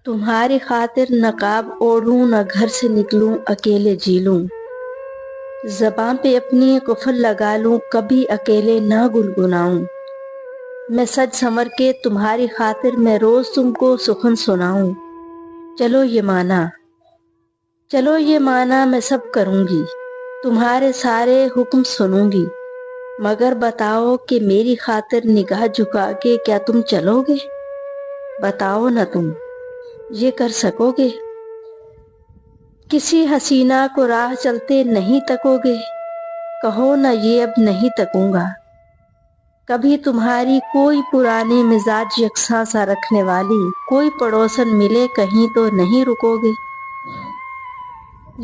تمہاری خاطر نقاب اوڑھوں، نہ گھر سے نکلوں، اکیلے جی لوں، زباں پہ اپنی قفل لگا لوں، کبھی اکیلے نہ گنگناؤں۔ میں سج سنور کے تمہاری خاطر میں روز تم کو سخن سناؤں۔ چلو یہ مانا میں سب کروں گی، تمہارے سارے حکم سنوں گی، مگر بتاؤ کہ میری خاطر نگاہ جھکا کے کیا تم چلو گے؟ بتاؤ نہ تم یہ کر سکو گے؟ کسی حسینہ کو راہ چلتے نہیں تکو گے؟ کہو نہ یہ اب نہیں تکوں گا۔ کبھی تمہاری کوئی پرانے مزاج یکساں سا رکھنے والی کوئی پڑوسن ملے کہیں تو نہیں رکو گے؟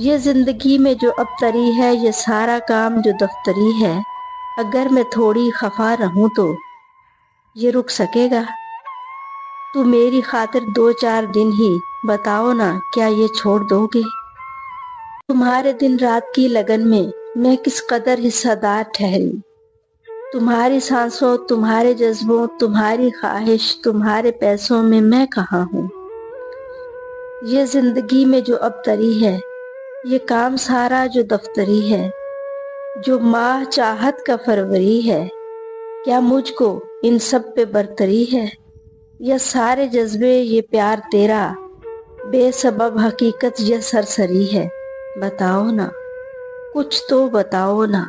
یہ زندگی میں جو اب تری ہے، یہ سارا کام جو دفتری ہے، اگر میں تھوڑی خفا رہوں تو یہ رک سکے گا؟ تو میری خاطر 2-4 دن ہی بتاؤ نا کیا یہ چھوڑ دو گے؟ تمہارے دن رات کی لگن میں کس قدر حصہ دار ٹھہری، تمہاری سانسوں، تمہارے جذبوں، تمہاری خواہش، تمہارے پیسوں میں کہاں ہوں؟ یہ زندگی میں جو اب تری ہے، یہ کام سارا جو دفتری ہے، جو ماہ چاہت کا فروری ہے، کیا مجھ کو ان سب پہ برتری ہے؟ یہ سارے جذبے، یہ پیار تیرا بے سبب حقیقت یہ سرسری ہے؟ بتاؤ نا، کچھ تو بتاؤ نا۔